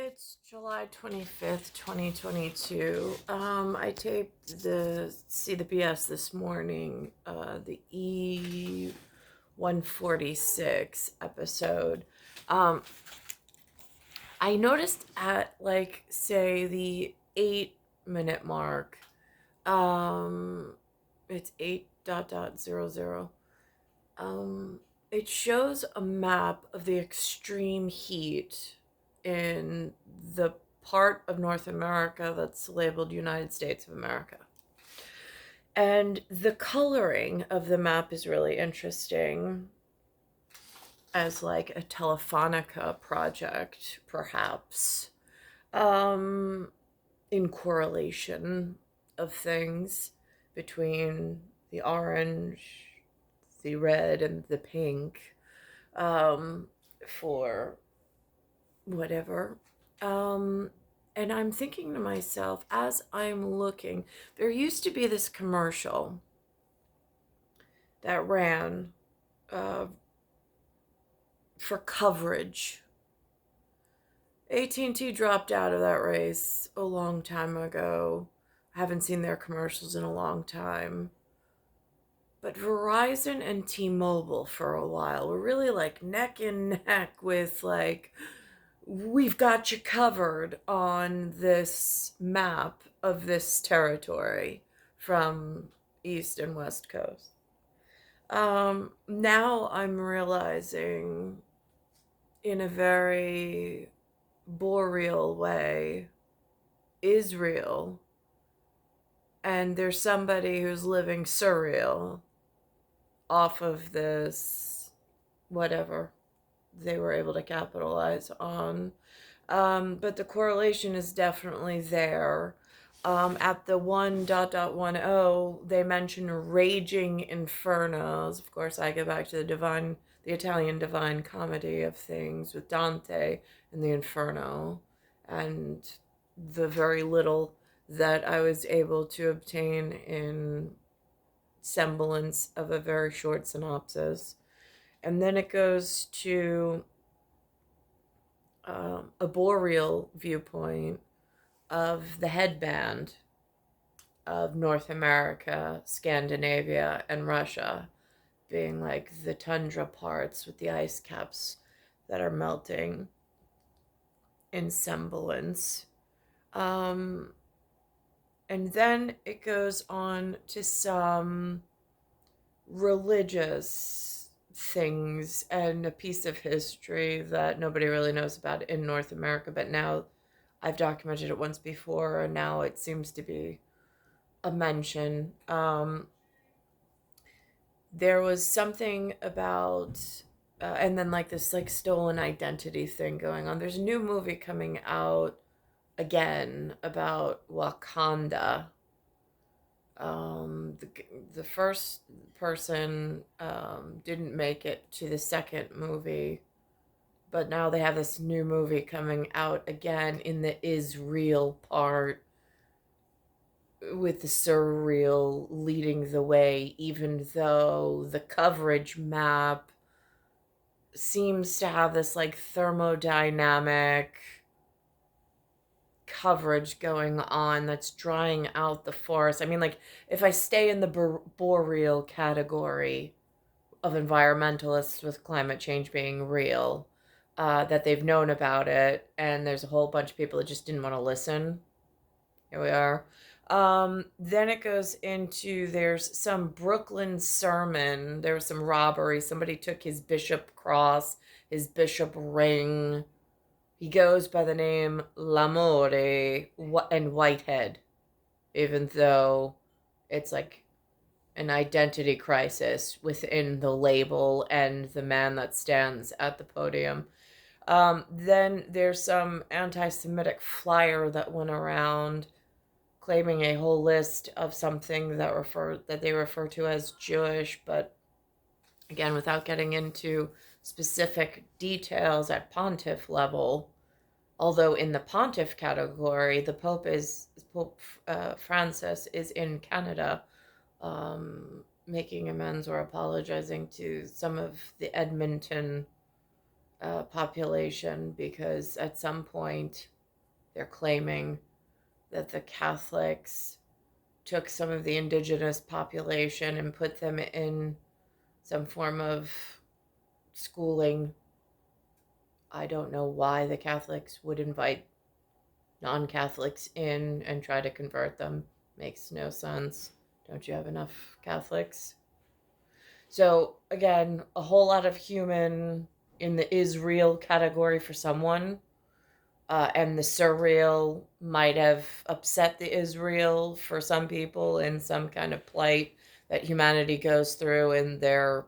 It's July 25th, 2022. I taped the CBS this morning, the E146 episode. Um, I noticed at, like, say, the 8 minute mark, it's 8.00. Um, it shows a map of the extreme heat in the part of North America that's labeled United States of America. And the coloring of the map is really interesting, as like a Telefonica project, perhaps, um, in correlation of things between the orange, the red, and the pink, um, for whatever. Um, and I'm thinking to myself, as I'm looking, there used to be this commercial that ran uh, for coverage. AT&T dropped out of that race a long time ago. I haven't seen their commercials in a long time. But Verizon and T-Mobile for a while were really like neck and neck with, like, we've got you covered on this map of this territory from East and West Coast. Now I'm realizing, in a very boreal way, Israel, and there's somebody who's living surreal off of this, whatever they were able to capitalize on. But the correlation is definitely there. At the 1.10, they mention raging infernos. Of course, I go back to the Italian divine comedy of things with Dante and the Inferno, and the very little that I was able to obtain in semblance of a very short synopsis. And then it goes to a boreal viewpoint of the headband of North America, Scandinavia, and Russia being like the tundra parts with the ice caps that are melting in semblance. Um, and then it goes on to some religious things and a piece of history that nobody really knows about in North America, but now I've documented it once before, and now it seems to be a mention. There was something about, and then like this like stolen identity thing going on. There's a new movie coming out again about Wakanda. The, the first person didn't make it to the second movie, but now they have this new movie coming out again in the Israel part, with the surreal leading the way, even though the coverage map seems to have this like thermodynamic coverage going on that's drying out the forest. I mean, like, if I stay in the boreal category of environmentalists with climate change being real, that they've known about it, and there's a whole bunch of people that just didn't want to listen. Here we are. Then it goes into, there's some Brooklyn sermon. There was some robbery. Somebody took his bishop cross, his bishop ring. He goes by the name L'Amore and Whitehead, even though it's like an identity crisis within the label and the man that stands at the podium. Then there's some anti-Semitic flyer that went around claiming a whole list of something that they refer to as Jewish, but again, without getting into specific details at pontiff level. Although in the pontiff category, the Pope Francis is in Canada, making amends or apologizing to some of the Edmonton population, because at some point they're claiming that the Catholics took some of the indigenous population and put them in some form of schooling. I don't know why the Catholics would invite non-Catholics in and try to convert them. Makes no sense. Don't you have enough Catholics? So, again, a whole lot of human in the Israel category for someone, and the surreal might have upset the Israel for some people in some kind of plight that humanity goes through in their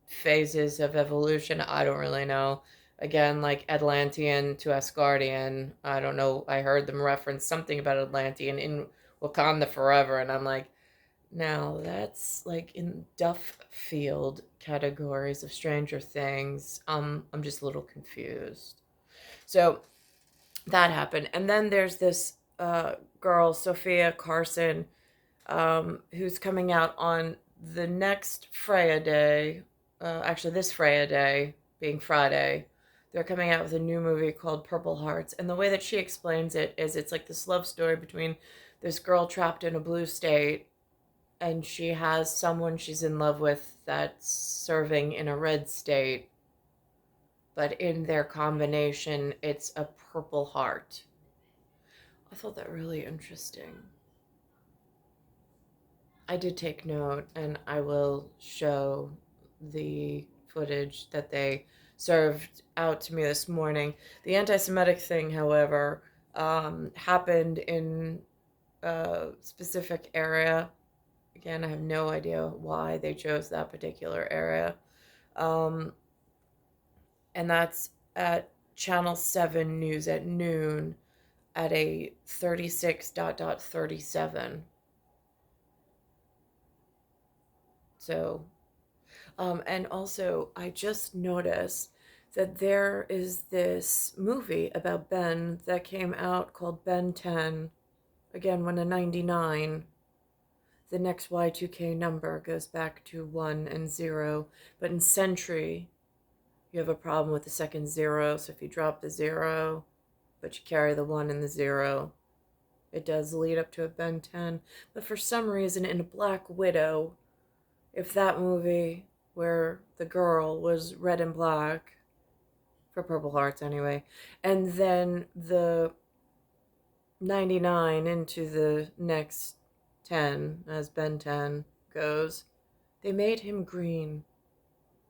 phases of evolution. I don't really know. Again, like Atlantean to Asgardian, I don't know. I heard them reference something about Atlantean in Wakanda Forever, and I'm like, now that's like in Duffield categories of Stranger Things. I'm just a little confused. So that happened, and then there's this girl, Sophia Carson, who's coming out on the next FREYA day. Actually, this FREYA day being Friday. They're coming out with a new movie called Purple Hearts, and the way that she explains it is it's like this love story between this girl trapped in a blue state, and she has someone she's in love with that's serving in a red state, but in their combination, it's a purple heart. I thought that really interesting. I did take note, and I will show the footage that they served out to me this morning. The anti Semitic thing, however, happened in a specific area. Again, I have no idea why they chose that particular area. Um, and that's at Channel 7 News at noon at a 36.37. So, and also, I just noticed that there is this movie about Ben that came out called Ben 10. Again, when a 99, the next Y2K number goes back to 1 and 0. But in Century, you have a problem with the second 0. So if you drop the 0, but you carry the 1 and the 0, it does lead up to a Ben 10. But for some reason, in a Black Widow, if that movie where the girl was red and black, for Purple Hearts anyway, and then the 99 into the next 10, as Ben 10 goes, they made him green.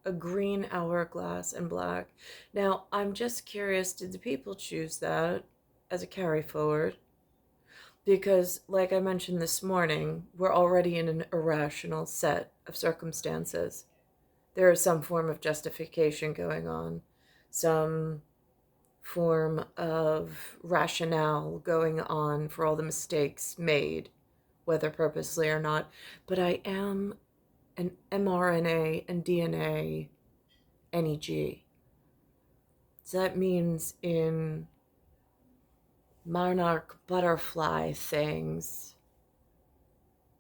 A green hourglass and black. Now, I'm just curious, did the people choose that as a carry forward? Because, like I mentioned this morning, we're already in an irrational set of circumstances. There is some form of justification going on, some form of rationale going on for all the mistakes made, whether purposely or not. But I am an mRNA and DNA NEG. So that means in monarch butterfly things,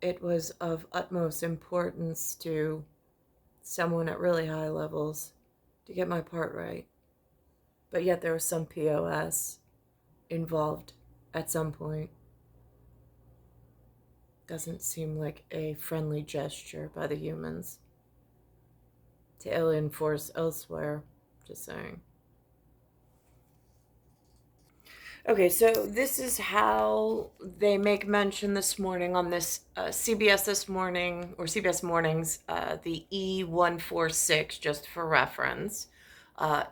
it was of utmost importance to someone at really high levels to get my part right. But yet there was some POS involved at some point. Doesn't seem like a friendly gesture by the humans to alien force elsewhere. Just saying. Okay, so this is how they make mention this morning on this CBS this morning, or CBS Mornings, the E146, just for reference,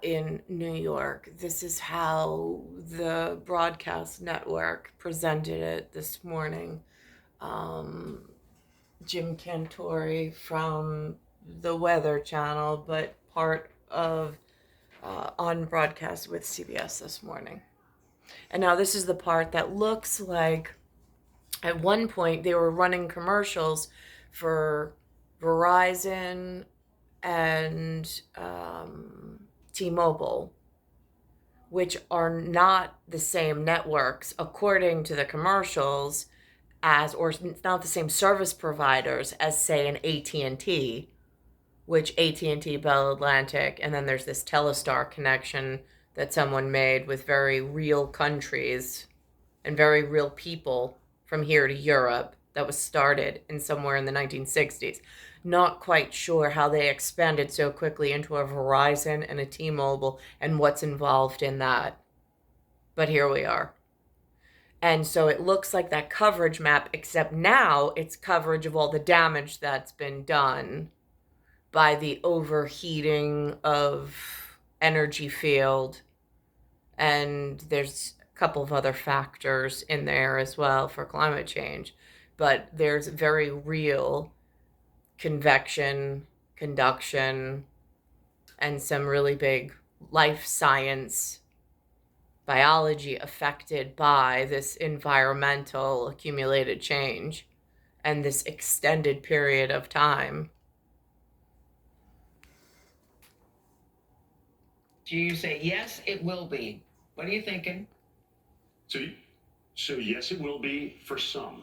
in New York. This is how the broadcast network presented it this morning. Jim Cantori from the Weather Channel, but part of on broadcast with CBS this morning. And now this is the part that looks like at one point they were running commercials for Verizon and T-Mobile, which are not the same networks according to the commercials as, or not the same service providers as, say, an AT&T which AT&T, Bell Atlantic, and then there's this Telestar connection that someone made with very real countries and very real people from here to Europe that was started in somewhere in the 1960s. Not quite sure how they expanded so quickly into a Verizon and a T-Mobile and what's involved in that. But here we are. And so it looks like that coverage map, except now it's coverage of all the damage that's been done by the overheating of energy field. And there's a couple of other factors in there as well for climate change. But there's very real convection, conduction, and some really big life science biology affected by this environmental accumulated change and this extended period of time. Do you say, yes, it will be? What are you thinking? So yes, it will be for some,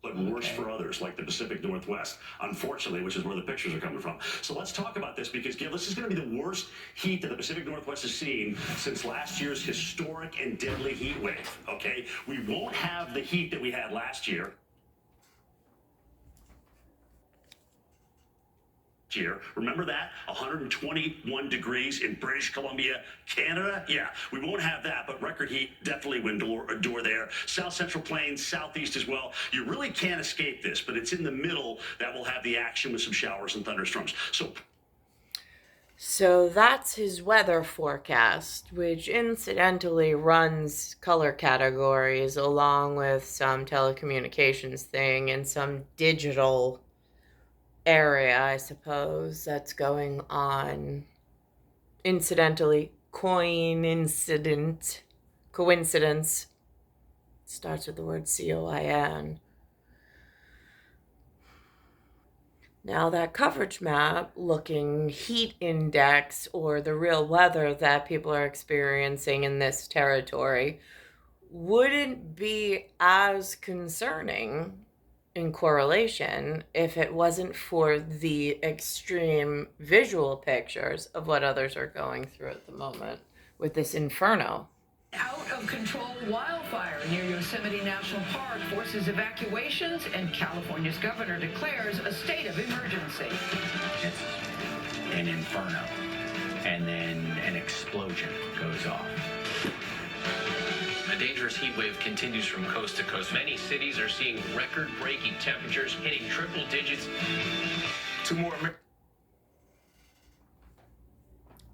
but worse for others, like the Pacific Northwest, unfortunately, which is where the pictures are coming from. So let's talk about this, because, Gil, this is going to be the worst heat that the Pacific Northwest has seen since last year's historic and deadly heat wave, okay? We won't have the heat that we had last year. Remember that? 121 degrees in British Columbia, Canada? Yeah, we won't have that, but record heat definitely will endure there. South Central Plains, Southeast as well. You really can't escape this, but it's in the middle that will have the action with some showers and thunderstorms. So that's his weather forecast, which incidentally runs color categories along with some telecommunications thing and some digital area, I suppose, that's going on. Incidentally, coincidence, starts with the word COIN. Now that coverage map looking heat index, or the real weather that people are experiencing in this territory, wouldn't be as concerning in correlation if it wasn't for the extreme visual pictures of what others are going through at the moment with this inferno. Out of control wildfire near Yosemite National Park forces evacuations, and California's governor declares a state of emergency. It's an inferno, and then an explosion goes off. A dangerous heat wave continues from coast to coast. Many cities are seeing record-breaking temperatures hitting triple digits.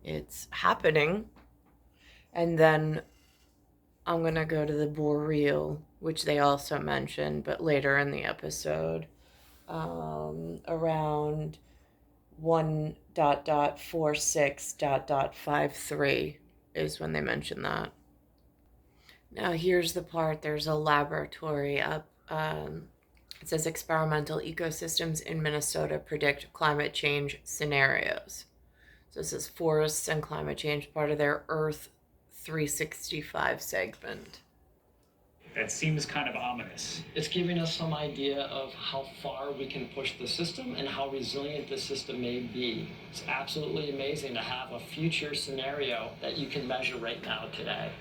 It's happening. And then I'm going to go to the Boreal, which they also mentioned, but later in the episode, around 1.46.53 is when they mention that. Now here's the part, there's a laboratory up. It says experimental ecosystems in Minnesota predict climate change scenarios. So this is forests and climate change, part of their Earth 365 segment. That seems kind of ominous. It's giving us some idea of how far we can push the system and how resilient the system may be. It's absolutely amazing to have a future scenario that you can measure right now today.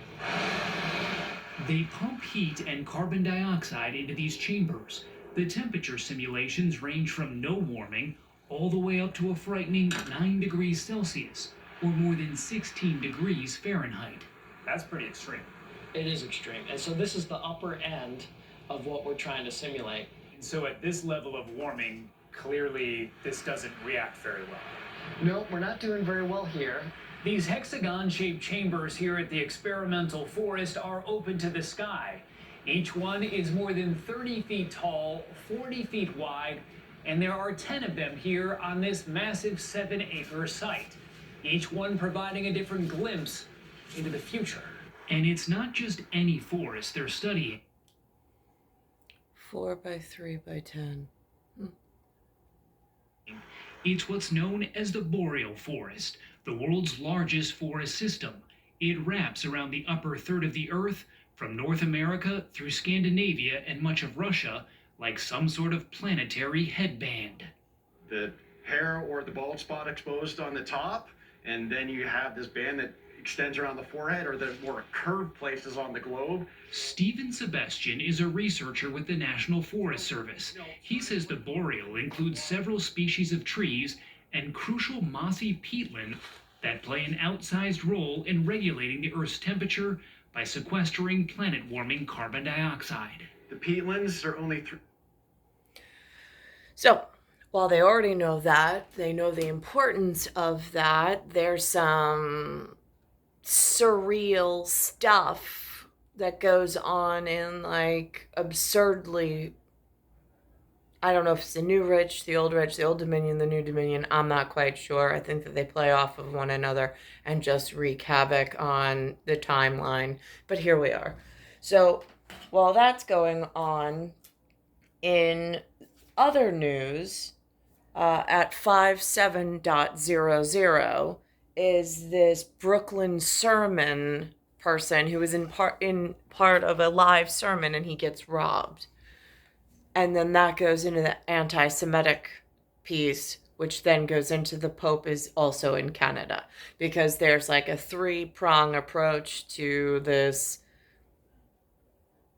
They pump heat and carbon dioxide into these chambers. The temperature simulations range from no warming all the way up to a frightening 9 degrees Celsius, or more than 16 degrees Fahrenheit. That's pretty extreme. It is extreme. And so this is the upper end of what we're trying to simulate. And so at this level of warming, clearly this doesn't react very well. No, we're not doing very well here. These hexagon-shaped chambers here at the experimental forest are open to the sky. Each one is more than 30 feet tall, 40 feet wide, and there are 10 of them here on this massive 7-acre site, each one providing a different glimpse into the future. And it's not just any forest they're studying. 4 by 3 by 10. It's what's known as the Boreal Forest, the world's largest forest system. It wraps around the upper third of the Earth, from North America through Scandinavia and much of Russia, like some sort of planetary headband. The hair or the bald spot exposed on the top, and then you have this band that extends around the forehead or the more curved places on the globe. Stephen Sebastian is a researcher with the National Forest Service. He says the boreal includes several species of trees and crucial mossy peatland that play an outsized role in regulating the Earth's temperature by sequestering planet-warming carbon dioxide. The peatlands are only So, while they already know that, they know the importance of that, there's some surreal stuff that goes on in like absurdly, I don't know if it's the new rich, the old Dominion, the new Dominion. I'm not quite sure. I think that they play off of one another and just wreak havoc on the timeline. But here we are. So while that's going on, in other news, at 57.00 is this Brooklyn sermon person who is in part of a live sermon, and he gets robbed. And then that goes into the anti-Semitic piece, which then goes into the Pope is also in Canada, because there's like a three-prong approach to this.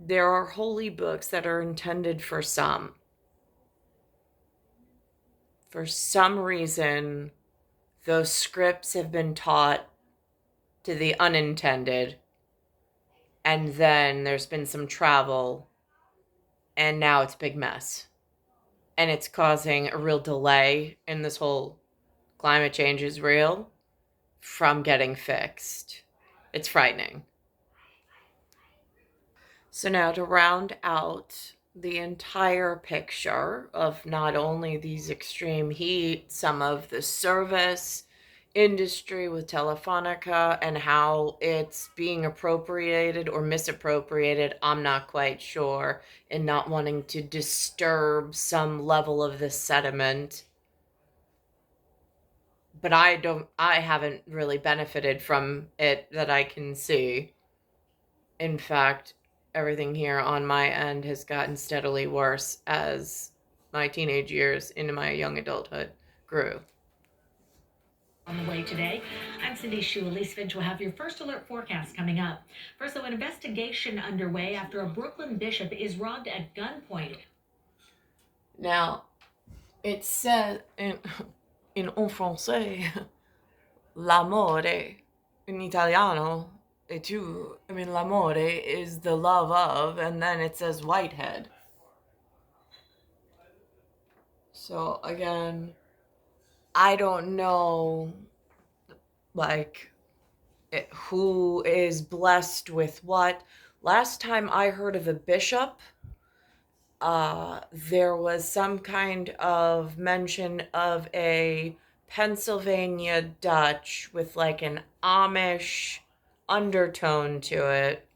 There are holy books that are intended for some. For some reason, those scripts have been taught to the unintended, and then there's been some travel, and now it's a big mess. And it's causing a real delay in this whole climate change is real from getting fixed. It's frightening. So now to round out the entire picture of not only these extreme heat, some of the service industry with Telefonica and how it's being appropriated or misappropriated, I'm not quite sure, in not wanting to disturb some level of the sediment. But I haven't really benefited from it that I can see. In fact, everything here on my end has gotten steadily worse as my teenage years into my young adulthood grew. On the way today, I'm Cindy Shu. Elise Finch will have your first alert forecast coming up. First, though, an investigation underway after a Brooklyn bishop is robbed at gunpoint. Now, it says in français, l'amore, in Italiano, et tu, I mean, l'amore is the love of, and then it says Whitehead. So, again, I don't know, like, who is blessed with what. Last time I heard of a bishop, there was some kind of mention of a Pennsylvania Dutch with like an Amish undertone to it.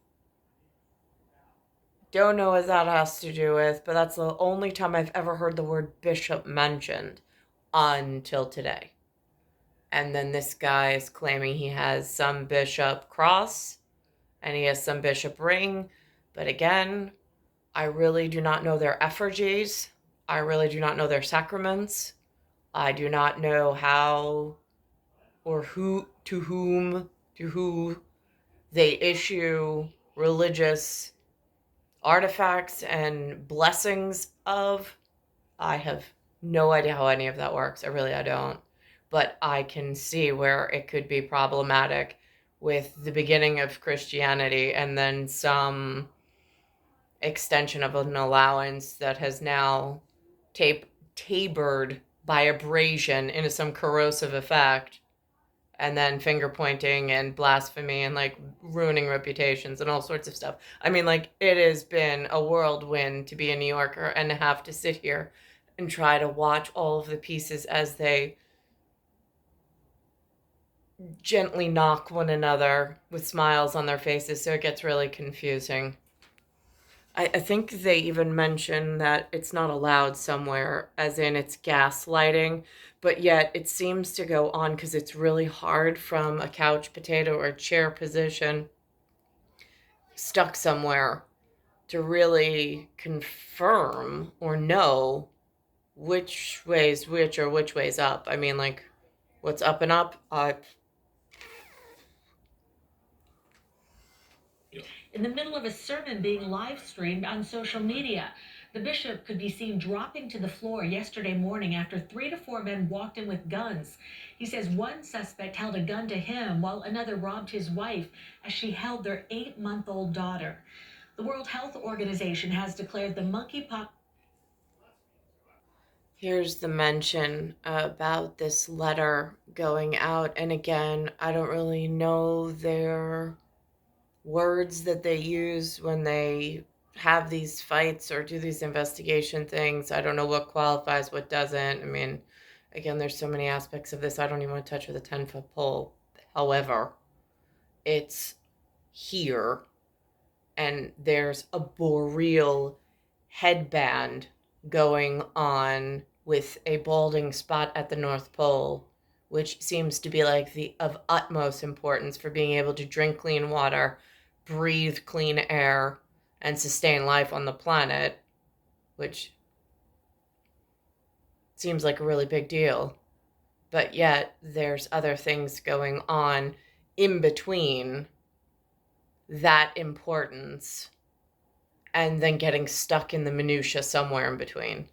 Don't know what that has to do with, but that's the only time I've ever heard the word bishop mentioned until today. And then this guy is claiming he has some bishop cross and he has some bishop ring. But again, I really do not know their effigies. I really do not know their sacraments. I do not know how or who, to whom, to who they issue religious artifacts and blessings of. I have no idea how any of that works. I don't. But I can see where it could be problematic with the beginning of Christianity and then some extension of an allowance that has now tapered by abrasion into some corrosive effect, and then finger pointing and blasphemy and like ruining reputations and all sorts of stuff. I mean, like, it has been a whirlwind to be a New Yorker and to have to sit here and try to watch all of the pieces as they gently knock one another with smiles on their faces, so it gets really confusing. I think they even mention that it's not allowed somewhere, as in it's gaslighting, but yet it seems to go on because it's really hard from a couch potato or chair position stuck somewhere to really confirm or know which way's which or which way's up. I mean, like, what's up and up? In the middle of a sermon being live streamed on social media. The bishop could be seen dropping to the floor yesterday morning after 3 to 4 men walked in with guns. He says one suspect held a gun to him while another robbed his wife as she held their 8-month-old daughter. The World Health Organization has declared the monkeypox. Here's the mention about this letter going out. And again, I don't really know their words that they use when they have these fights or do these investigation things. I don't know what qualifies, what doesn't. I mean, again, there's so many aspects of this I don't even want to touch with a 10-foot pole. However, it's here, and there's a boreal headband going on with a balding spot at the North Pole, which seems to be like of utmost importance for being able to drink clean water, breathe clean air, and sustain life on the planet, which seems like a really big deal. But yet there's other things going on in between that importance and then getting stuck in the minutia somewhere in between.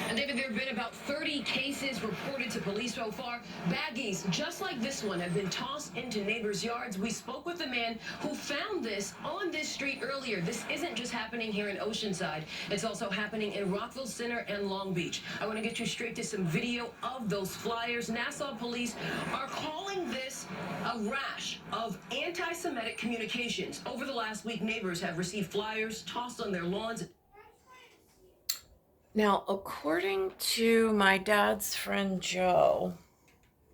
And David, there have been about 30 cases reported to police so far. Baggies, just like this one, have been tossed into neighbors' yards. We spoke with the man who found this on this street earlier. This isn't just happening here in Oceanside. It's also happening in Rockville Center and Long Beach. I want to get you straight to some video of those flyers. Nassau police are calling this a rash of anti-Semitic communications. Over the last week, neighbors have received flyers tossed on their lawns. Now, according to my dad's friend Joe,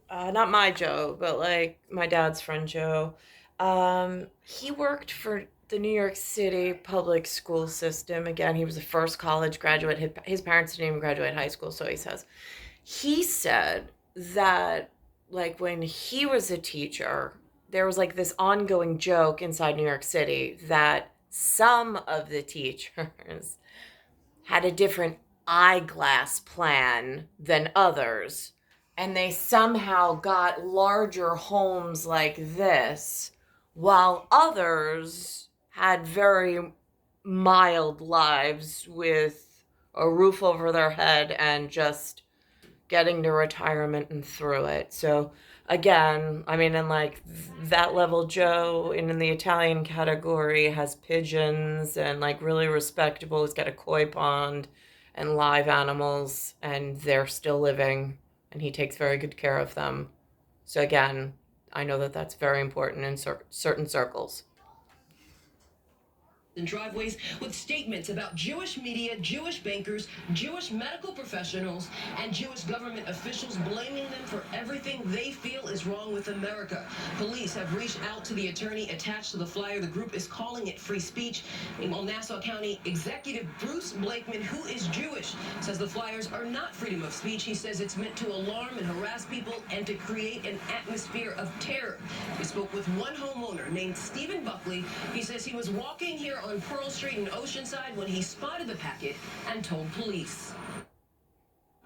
not my Joe, but like my dad's friend Joe, he worked for the New York City public school system. Again, he was the first college graduate. His parents didn't even graduate high school, so he says. He said that, like, when he was a teacher, there was like this ongoing joke inside New York City that some of the teachers had a different eyeglass plan than others, and they somehow got larger homes like this, while others had very mild lives with a roof over their head and just getting to retirement and through it. So again, I mean, in like that level, Joe in the Italian category has pigeons and like really respectable. He's got a koi pond and live animals, and they're still living, and he takes very good care of them. So again, I know that that's very important in certain circles. And driveways with statements about Jewish media, Jewish bankers, Jewish medical professionals, and Jewish government officials, blaming them for everything they feel is wrong with America. Police have reached out to the attorney attached to the flyer. The group is calling it free speech. Meanwhile, Nassau County Executive Bruce Blakeman, who is Jewish, says the flyers are not freedom of speech. He says it's meant to alarm and harass people and to create an atmosphere of terror. We spoke with one homeowner named Stephen Buckley. He says he was walking here on Pearl Street in Oceanside when he spotted the packet and told police.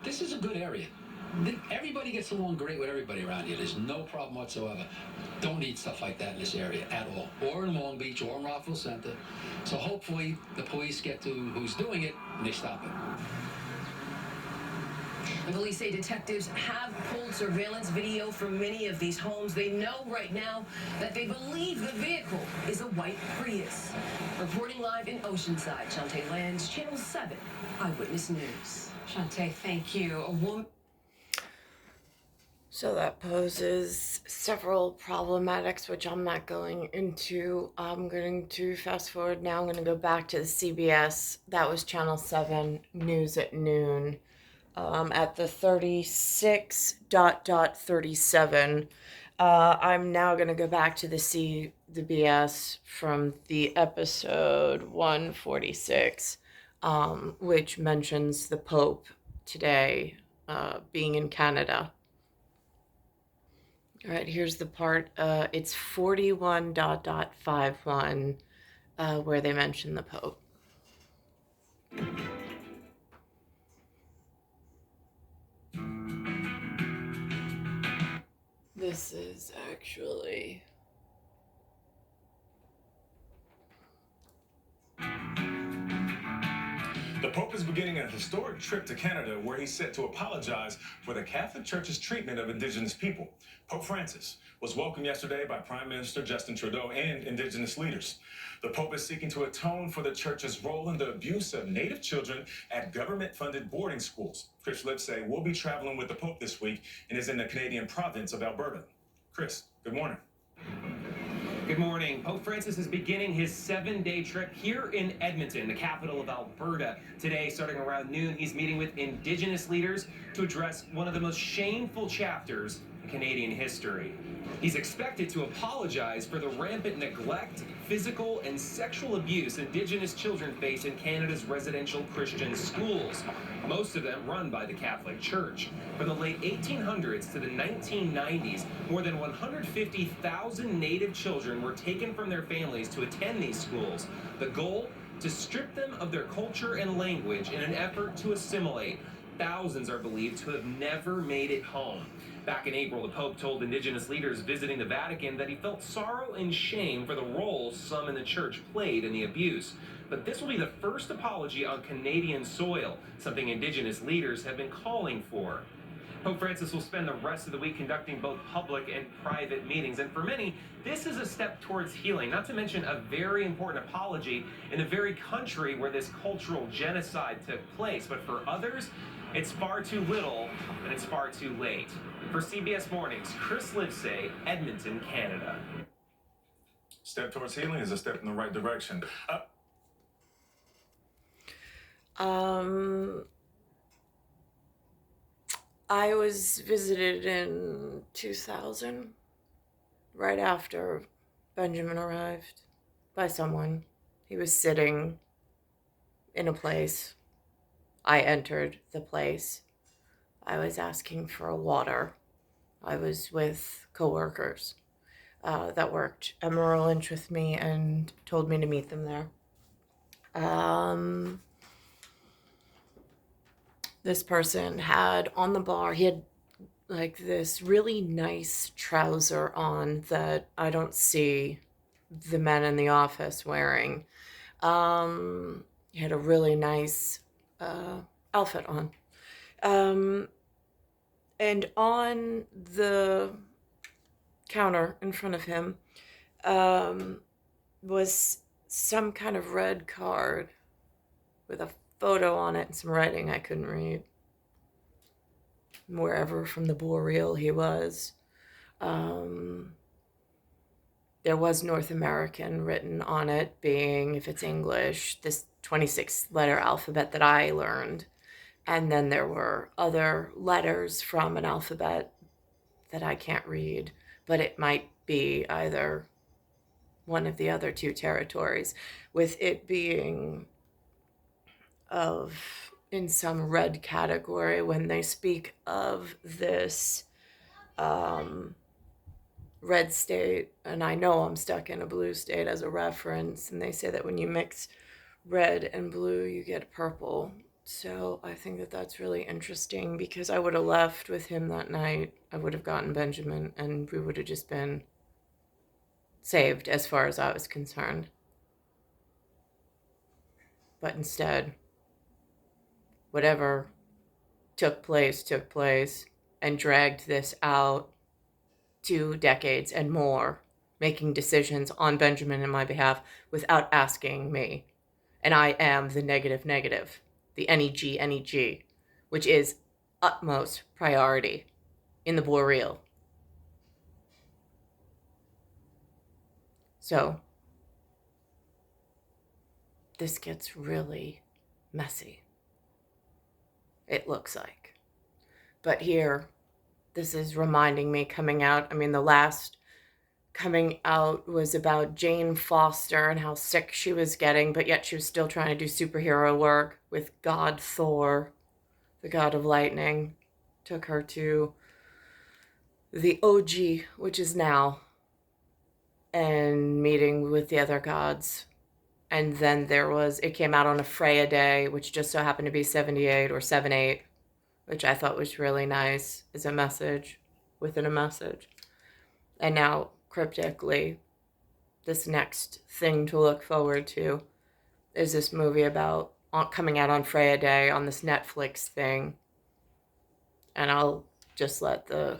This is a good area. Everybody gets along great with everybody around here. There's no problem whatsoever. Don't need stuff like that in this area at all, or in Long Beach, or in Rockville Center. So hopefully the police get to who's doing it and they stop it. The police say detectives have pulled surveillance video from many of these homes. They know right now that they believe the vehicle is a white Prius. Reporting live in Oceanside, Shantae Lands, Channel 7 Eyewitness News. Shantae, thank you. A woman. So that poses several problematics, which I'm not going into. I'm going to fast forward now. I'm going to go back to the CBS. That was Channel 7 News at noon. At the 36.37. I'm now going to go back to the CBS from the episode 146, which mentions the Pope today being in Canada. All right, here's the part. It's 41.51 where they mention the Pope. This is actually... The Pope is beginning a historic trip to Canada where he's set to apologize for the Catholic Church's treatment of Indigenous people. Pope Francis was welcomed yesterday by Prime Minister Justin Trudeau and Indigenous leaders. The Pope is seeking to atone for the Church's role in the abuse of Native children at government-funded boarding schools. Chris Lipsey will be traveling with the Pope this week and is in the Canadian province of Alberta. Chris, good morning. Good morning. Pope Francis is beginning his 7-day trip here in Edmonton, the capital of Alberta. Today, starting around noon, he's meeting with Indigenous leaders to address one of the most shameful chapters in Canadian history. He's expected to apologize for the rampant neglect, physical, and sexual abuse Indigenous children face in Canada's residential Christian schools, most of them run by the Catholic Church. From the late 1800s to the 1990s, more than 150,000 Native children were taken from their families to attend these schools. The goal? To strip them of their culture and language in an effort to assimilate. Thousands are believed to have never made it home. Back in April, the Pope told Indigenous leaders visiting the Vatican that he felt sorrow and shame for the role some in the Church played in the abuse. But this will be the first apology on Canadian soil, something Indigenous leaders have been calling for. Pope Francis will spend the rest of the week conducting both public and private meetings, and for many, this is a step towards healing, not to mention a very important apology in the very country where this cultural genocide took place. But for others, it's far too little, and it's far too late. For CBS Mornings, Chris Livesay, Edmonton, Canada. Step towards healing is a step in the right direction. I was visited in 2000, right after Benjamin arrived, by someone. He was sitting in a place. I entered the place. I was asking for a water. I was with coworkers that worked at Merrill Lynch with me and told me to meet them there. This person had on the bar, he had like this really nice trouser on that I don't see the men in the office wearing. He had a really nice outfit on. And on the counter in front of him was some kind of red card with a photo on it and some writing I couldn't read. Wherever from the Boreal he was. There was North American written on it, being, if it's English, this 26-letter alphabet that I learned. And then there were other letters from an alphabet that I can't read, but it might be either one of the other two territories, with it being in some red category when they speak of this red state, and I know I'm stuck in a blue state as a reference, and they say that when you mix red and blue you get purple. So I think that that's really interesting, because I would have left with him that night. I would have gotten Benjamin and we would have just been saved as far as I was concerned. But instead, whatever took place, and dragged this out 2 decades and more, making decisions on Benjamin and my behalf without asking me. And I am the negative, the NEG, which is utmost priority in the Boreal. So, this gets really messy. It looks like. But here, this is reminding me coming out. I mean, the last coming out was about Jane Foster and how sick she was getting, but yet she was still trying to do superhero work with God Thor, the god of lightning. Took her to the OG, which is now, and meeting with the other gods And then it came out on a FREYA day, which just so happened to be 78 or 78, which I thought was really nice as a message within a message. And now, cryptically, this next thing to look forward to is this movie about coming out on FREYA Day on this Netflix thing. And I'll just let the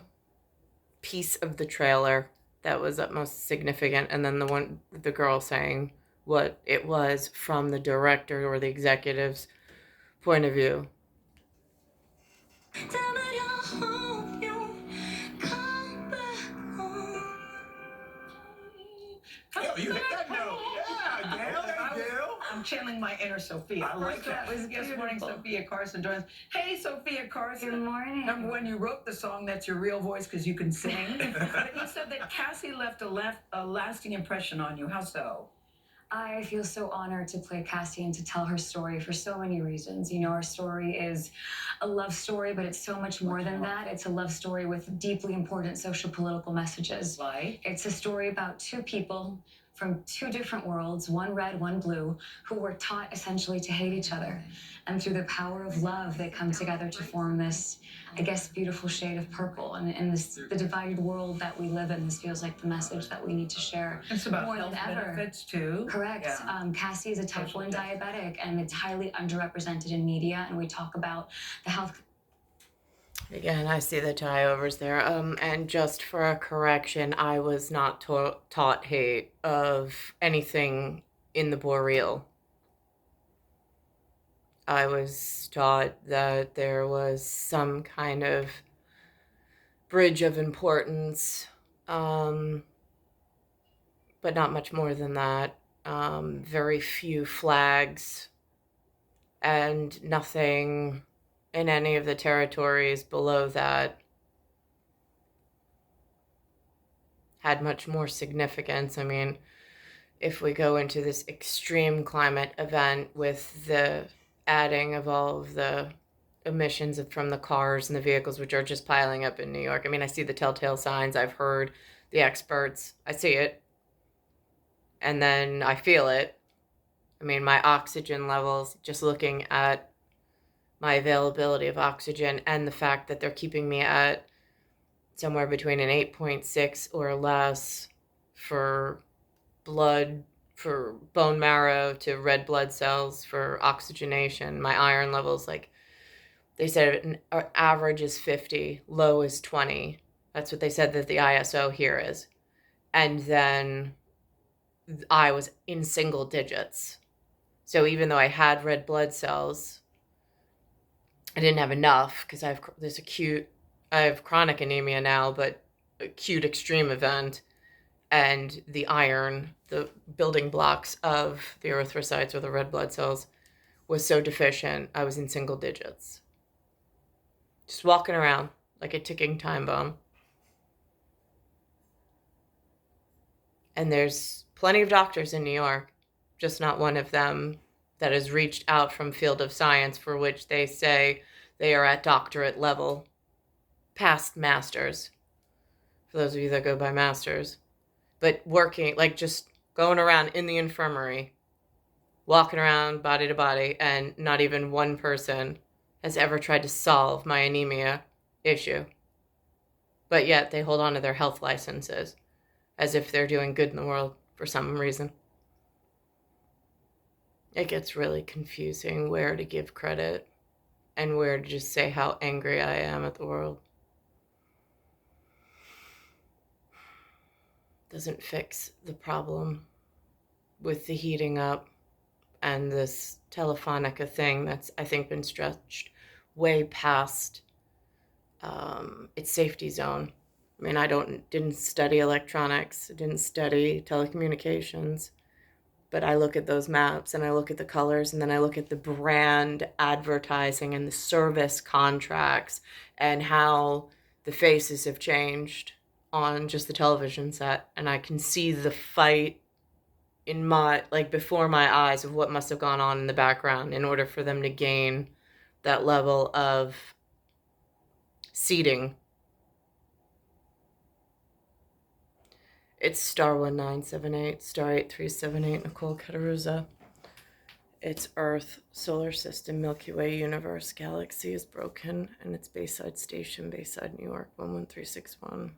piece of the trailer that was most significant, and then the girl saying what it was from the director or the executive's point of view. Yo, you hit that note. Yeah, Gail. Hey, Gail. I'm channeling my inner Sophia. I like that. That was This morning, Sophia Carson joins. Hey, Sophia Carson. Good morning. Remember when you wrote the song, That's Your Real Voice, because you can sing? But you said that Cassie left a lasting impression on you. How so? I feel so honored to play Cassie and to tell her story for so many reasons. You know, our story is a love story, but it's so much more than that. It's a love story with deeply important social political messages. Like? It's a story about two people from two different worlds, one red, one blue, who were taught essentially to hate each other. And through the power of love, they come together to form this, I guess, beautiful shade of purple. And in the divided world that we live in, this feels like the message that we need to share. It's about more health than ever. benefits, too. Correct. Yeah. Cassie is a type 1 diabetic, and it's highly underrepresented in media, and we talk about the health. Again, I see the tie-overs there. And just for a correction, I was not taught hate of anything in the Boreal. I was taught that there was some kind of bridge of importance, but not much more than that. Very few flags, and nothing in any of the territories below that had much more significance. I mean, if we go into this extreme climate event with the adding of all of the emissions from the cars and the vehicles, which are just piling up in New York. I mean, I see the telltale signs. I've heard the experts. I see it. And then I feel it. I mean, my oxygen levels, just looking at my availability of oxygen and the fact that they're keeping me at somewhere between an 8.6 or less for blood, for bone marrow to red blood cells, for oxygenation. My iron levels, like they said, an average is 50, low is 20. That's what they said that the ISO here is. And then I was in single digits. So even though I had red blood cells, I didn't have enough because I have chronic anemia now, but acute extreme event, and the iron, the building blocks of the erythrocytes or the red blood cells, was so deficient, I was in single digits. Just walking around like a ticking time bomb. And there's plenty of doctors in New York, just not one of them that has reached out from field of science for which they say they are at doctorate level, past masters, for those of you that go by masters, but working, like just going around in the infirmary, walking around body to body, and not even one person has ever tried to solve my anemia issue. But yet they hold on to their health licenses as if they're doing good in the world for some reason. It gets really confusing where to give credit and where to just say how angry I am at the world. Doesn't fix the problem with the heating up and this Telefonica thing that's, I think, been stretched way past its safety zone. I mean, I didn't study electronics, didn't study telecommunications, but I look at those maps and I look at the colors, and then I look at the brand advertising and the service contracts and how the faces have changed on just the television set, and I can see the fight in before my eyes of what must have gone on in the background in order for them to gain that level of seating. It's star 1978, star 8378, Nicole Cattaruzza. Its Earth, solar system, Milky Way, universe, galaxy is broken, and its Bayside station, Bayside, New York, 11361.